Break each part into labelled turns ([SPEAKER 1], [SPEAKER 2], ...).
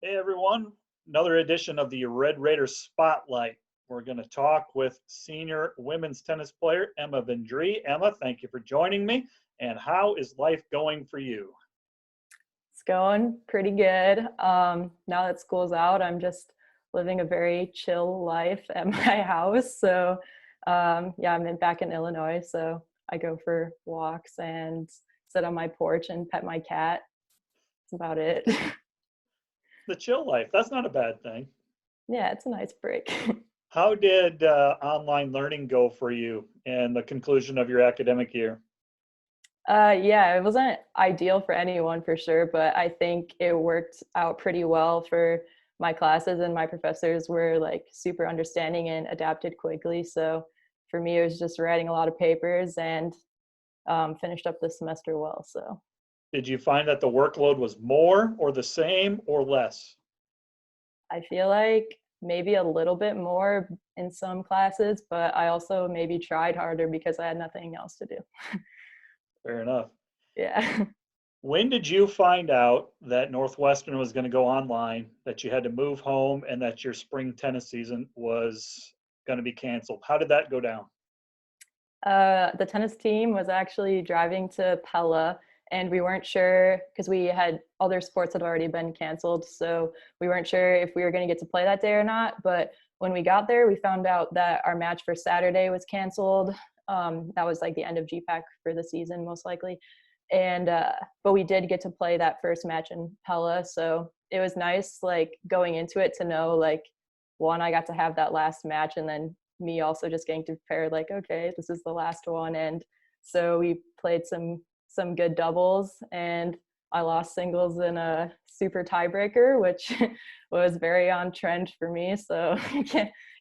[SPEAKER 1] Hey everyone, another edition of the Red Raider Spotlight. We're going to talk with senior women's tennis player Emma Van Drie. Emma, thank you for joining me. And how is life going for you?
[SPEAKER 2] It's going pretty good. Now that school's out, I'm just living a very chill life at my house. So, yeah, back in Illinois. So I go for walks and sit on my porch and pet my cat. That's about it.
[SPEAKER 1] The chill life, that's not a bad thing.
[SPEAKER 2] Yeah, it's a nice break.
[SPEAKER 1] How did online learning go for you and the conclusion of your academic year?
[SPEAKER 2] Yeah, it wasn't ideal for anyone for sure, but I think it worked out pretty well for my classes, and my professors were like super understanding and adapted quickly. So for me, it was just writing a lot of papers and finished up the semester well. So
[SPEAKER 1] Did you find that the workload was more or the same or less?
[SPEAKER 2] I feel like maybe a little bit more in some classes, but I also maybe tried harder because I had nothing else to do.
[SPEAKER 1] Fair enough.
[SPEAKER 2] Yeah.
[SPEAKER 1] When did you find out that Northwestern was going to go online, that you had to move home, and that your spring tennis season was going to be canceled? How did that go down?
[SPEAKER 2] The tennis team was actually driving to Pella, and we weren't sure because we had other sports had already been canceled. So we weren't sure if we were going to get to play that day or not. But when we got there, we found out that our match for Saturday was canceled. That was like the end of GPAC for the season, most likely. And but we did get to play that first match in Pella, so it was nice, like going into it, to know like one, I got to have that last match, and then me also just getting to prepare like, okay, this is the last one. And so we played some good doubles, and I lost singles in a super tiebreaker, which was very on trend for me, so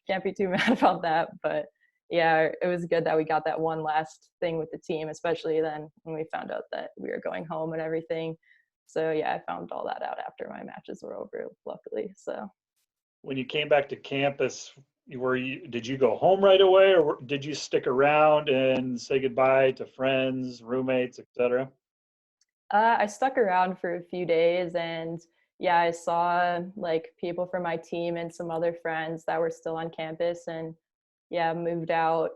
[SPEAKER 2] can't be too mad about that. But yeah, it was good that we got that one last thing with the team, especially then when we found out that we were going home and everything. So yeah, I found all that out after my matches were over, luckily. So
[SPEAKER 1] When you came back to campus, did you go home right away, or did you stick around and say goodbye to friends, roommates, etc.?
[SPEAKER 2] I stuck around for a few days, and yeah, I saw like people from my team and some other friends that were still on campus, and yeah, moved out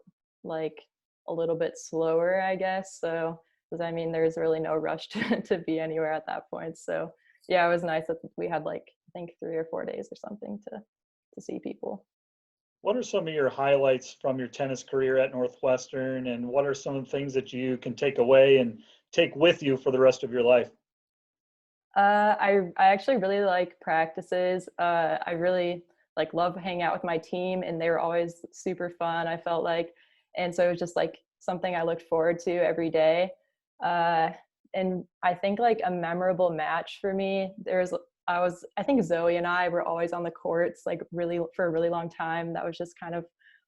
[SPEAKER 2] like a little bit slower, I guess. So, because there's really no rush to be anywhere at that point. So, yeah, it was nice that we had like, I think 3 or 4 days or something to see people.
[SPEAKER 1] What are some of your highlights from your tennis career at Northwestern, and what are some of the things that you can take away and take with you for the rest of your life?
[SPEAKER 2] I actually really like practices. I really like love hanging out with my team, and they were always super fun, I felt like. And so it was just like something I looked forward to every day. Uh, and I think like a memorable match for me, I think Zoe and I were always on the courts like really for a really long time. That was just kind of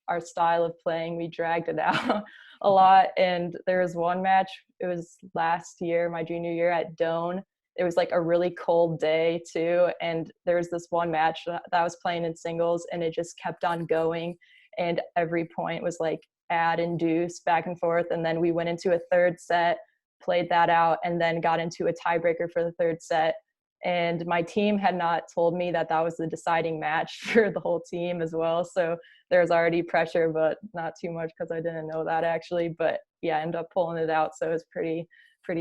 [SPEAKER 2] our style of playing. We dragged it out a lot. And there was one match, it was last year, my junior year at Doane. It was like a really cold day too, and there was this one match that I was playing in singles, and it just kept on going, and every point was like add and deuce back and forth. And then we went into a third set, played that out, and then got into a tiebreaker for the third set. And my team had not told me that that was the deciding match for the whole team as well, so there was already pressure, but not too much because I didn't know that actually. But yeah, I ended up pulling it out, so it was pretty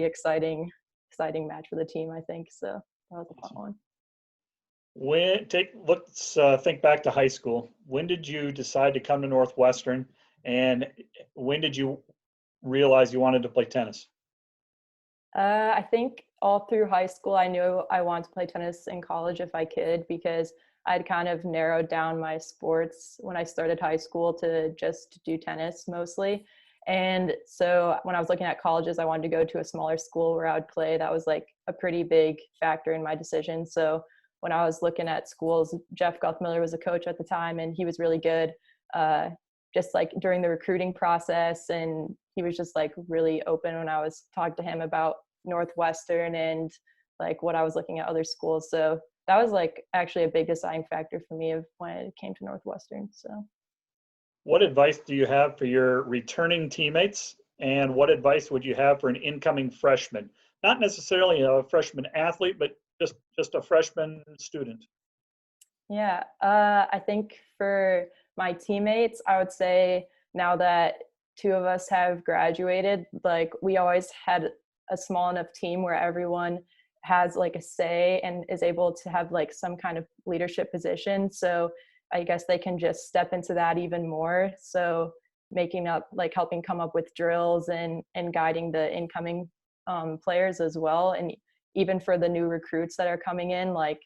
[SPEAKER 2] exciting match for the team, I think. So that was a fun
[SPEAKER 1] Awesome.
[SPEAKER 2] one.
[SPEAKER 1] Let's think back to high school. When did you decide to come to Northwestern, and when did you realize you wanted to play tennis?
[SPEAKER 2] I think all through high school, I knew I wanted to play tennis in college if I could, because I'd kind of narrowed down my sports when I started high school to just do tennis mostly. And so when I was looking at colleges, I wanted to go to a smaller school where I would play. That was like a pretty big factor in my decision. So when I was looking at schools, Jeff Guthmiller was a coach at the time, and he was really good. Just like during the recruiting process, and he was just like really open when I was talking to him about Northwestern and like what I was looking at other schools. So that was like actually a big deciding factor for me of when it came to Northwestern. So
[SPEAKER 1] What advice do you have for your returning teammates, and what advice would you have for an incoming freshman? Not necessarily a freshman athlete, but Just a freshman student.
[SPEAKER 2] Yeah, I think for my teammates, I would say now that two of us have graduated, like we always had a small enough team where everyone has like a say and is able to have like some kind of leadership position. So I guess they can just step into that even more. So making up, like helping come up with drills and guiding the incoming players as well. And even for the new recruits that are coming in, like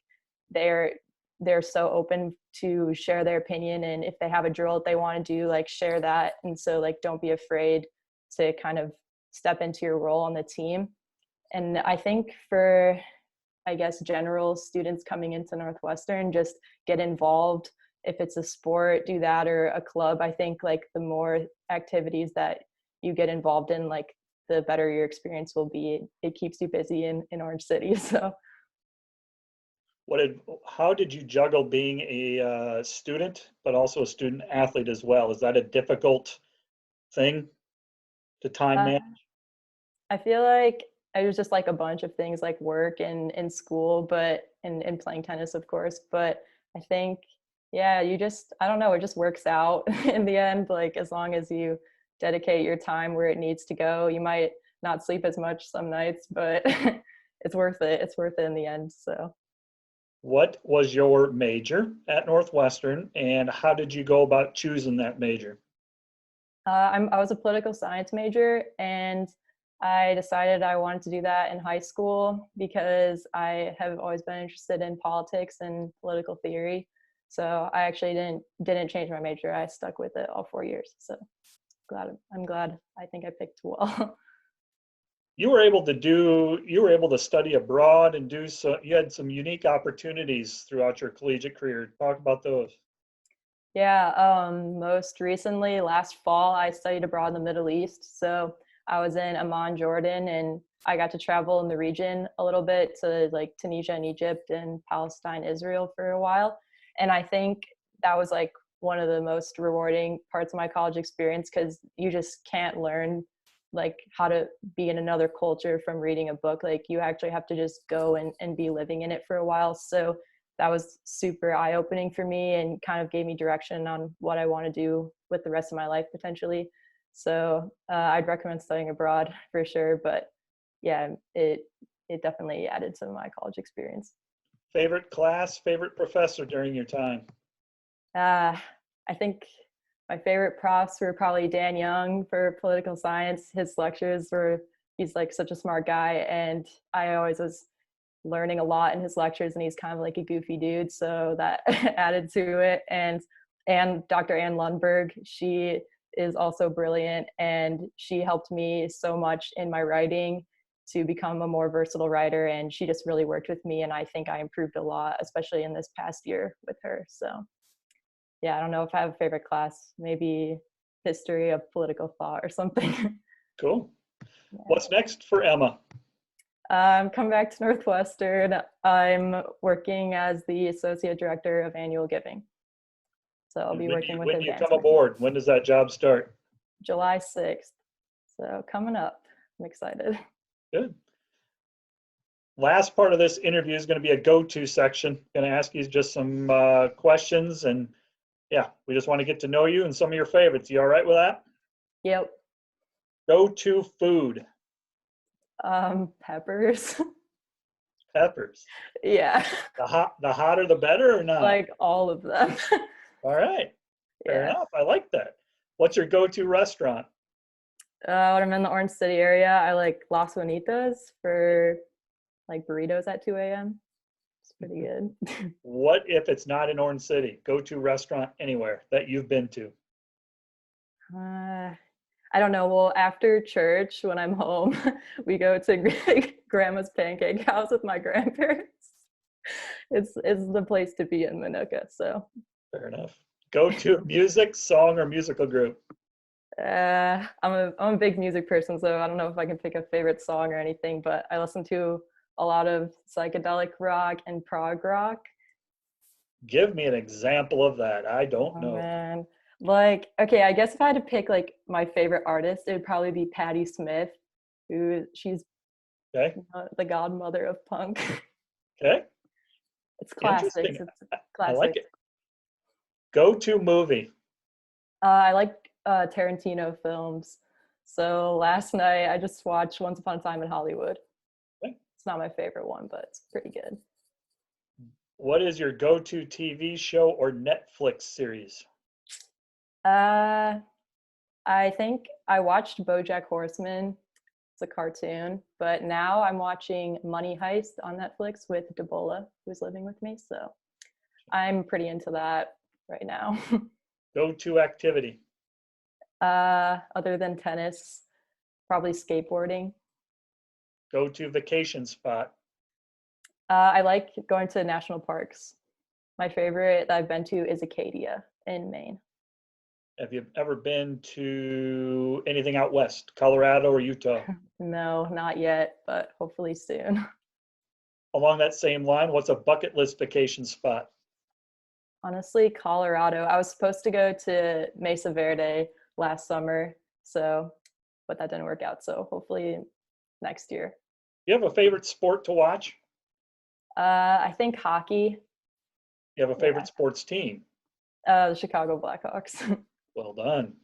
[SPEAKER 2] they're they're so open to share their opinion, and if they have a drill that they want to do, like share that. And so like don't be afraid to kind of step into your role on the team. And I think for, I guess, general students coming into Northwestern, just get involved. If it's a sport, do that, or a club. I think like the more activities that you get involved in, like the better your experience will be. It keeps you busy in Orange City. So
[SPEAKER 1] How did you juggle being a student, but also a student athlete as well? Is that a difficult thing to time
[SPEAKER 2] uh,
[SPEAKER 1] manage?
[SPEAKER 2] I feel like it was just like a bunch of things like work and in school, but and playing tennis, of course. But I think, yeah, you just, I don't know, it just works out in the end. Like as long as you dedicate your time where it needs to go, you might not sleep as much some nights, but it's worth it. It's worth it in the end. So
[SPEAKER 1] What was your major at Northwestern, and how did you go about choosing that major?
[SPEAKER 2] I was a political science major, and I decided I wanted to do that in high school because I have always been interested in politics and political theory. So I actually didn't change my major. I stuck with it all 4 years. So I'm glad. I think I picked well.
[SPEAKER 1] You were able to study abroad and do so. You had some unique opportunities throughout your collegiate career. Talk about those.
[SPEAKER 2] Yeah, most recently, last fall, I studied abroad in the Middle East. So I was in Amman, Jordan, and I got to travel in the region a little bit to like Tunisia and Egypt and Palestine, Israel for a while. And I think that was like one of the most rewarding parts of my college experience because you just can't learn like how to be in another culture from reading a book. Like you actually have to just go and be living in it for a while. So that was super eye-opening for me and kind of gave me direction on what I want to do with the rest of my life potentially. So I'd recommend studying abroad for sure. But yeah, it definitely added to my college experience.
[SPEAKER 1] Favorite class, favorite professor during your time?
[SPEAKER 2] Uh, I think my favorite profs were probably Dan Young for political science. His lectures were, he's like such a smart guy, and I always was learning a lot in his lectures, and he's kind of like a goofy dude, so that added to it. And Dr. Ann Lundberg, she is also brilliant, and she helped me so much in my writing to become a more versatile writer, and she just really worked with me, and I think I improved a lot, especially in this past year with her. So yeah, I don't know if I have a favorite class, maybe history of political thought or something.
[SPEAKER 1] Cool.
[SPEAKER 2] Yeah.
[SPEAKER 1] What's next for Emma?
[SPEAKER 2] I'm coming back to Northwestern. I'm working as the associate director of annual giving. So I'll be working with
[SPEAKER 1] When do you come
[SPEAKER 2] advancement.
[SPEAKER 1] aboard? When does that job start?
[SPEAKER 2] July 6th. So coming up. I'm excited.
[SPEAKER 1] Good. Last part of this interview is going to be a go-to section. Going to ask you just some questions, and yeah, we just want to get to know you and some of your favorites. You all right with that?
[SPEAKER 2] Yep.
[SPEAKER 1] Go-to food.
[SPEAKER 2] Peppers.
[SPEAKER 1] Peppers.
[SPEAKER 2] Yeah.
[SPEAKER 1] The hotter the better, or not?
[SPEAKER 2] Like all of them.
[SPEAKER 1] All right. Fair
[SPEAKER 2] Yeah.
[SPEAKER 1] enough. I like that. What's your go-to restaurant?
[SPEAKER 2] When I'm in the Orange City area, I like Las Bonitas for like burritos at 2 a.m. It's pretty good.
[SPEAKER 1] What if it's not in Orange City? Go-to restaurant anywhere that you've been to.
[SPEAKER 2] I don't know. Well, after church, when I'm home, we go to grandma's pancake house with my grandparents. It's the place to be in Minooka. So
[SPEAKER 1] Fair enough. Go-to music, song, or musical group.
[SPEAKER 2] I'm a big music person, so I don't know if I can pick a favorite song or anything, but I listen to a lot of psychedelic rock and prog rock.
[SPEAKER 1] Give me an example of that. I don't
[SPEAKER 2] Oh
[SPEAKER 1] know.
[SPEAKER 2] man. Like, okay, I guess if I had to pick like my favorite artist, it would probably be Patti Smith, who she's
[SPEAKER 1] Okay.
[SPEAKER 2] the godmother of punk.
[SPEAKER 1] Okay.
[SPEAKER 2] It's classics.
[SPEAKER 1] Interesting.
[SPEAKER 2] It's
[SPEAKER 1] I like
[SPEAKER 2] classics.
[SPEAKER 1] it. Go-to movie.
[SPEAKER 2] I like Tarantino films. So last night I just watched Once Upon a Time in Hollywood.
[SPEAKER 1] Okay.
[SPEAKER 2] It's not my favorite one, but it's pretty good.
[SPEAKER 1] What is your go-to TV show or Netflix series?
[SPEAKER 2] Uh, I think I watched BoJack Horseman. It's a cartoon, but now I'm watching Money Heist on Netflix with Debola, who's living with me. So I'm pretty into that right now.
[SPEAKER 1] Go-to activity.
[SPEAKER 2] Other than tennis, probably skateboarding.
[SPEAKER 1] Go-to vacation spot.
[SPEAKER 2] I like going to national parks. My favorite that I've been to is Acadia in Maine.
[SPEAKER 1] Have you ever been to anything out west, Colorado or Utah?
[SPEAKER 2] No, not yet, but hopefully soon.
[SPEAKER 1] Along that same line, what's a bucket list vacation spot?
[SPEAKER 2] Honestly, Colorado. I was supposed to go to Mesa Verde last summer, but that didn't work out. So hopefully next year.
[SPEAKER 1] You have a favorite sport to watch?
[SPEAKER 2] I think hockey.
[SPEAKER 1] You have a favorite sports team?
[SPEAKER 2] The Chicago Blackhawks.
[SPEAKER 1] Well done.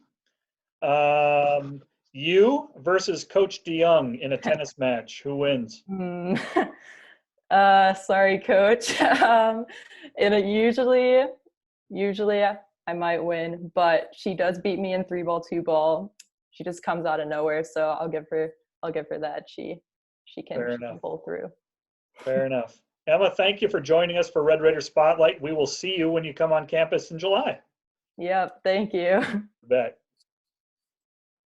[SPEAKER 1] You versus Coach DeYoung in a tennis match. Who wins?
[SPEAKER 2] Hmm. Sorry, coach. Usually I might win, but she does beat me in 3-ball, 2-ball. She just comes out of nowhere, so I'll give her that. She can pull through.
[SPEAKER 1] Fair enough. Emma, thank you for joining us for Red Raider Spotlight. We will see you when you come on campus in July.
[SPEAKER 2] Yep, thank you.
[SPEAKER 1] Bet.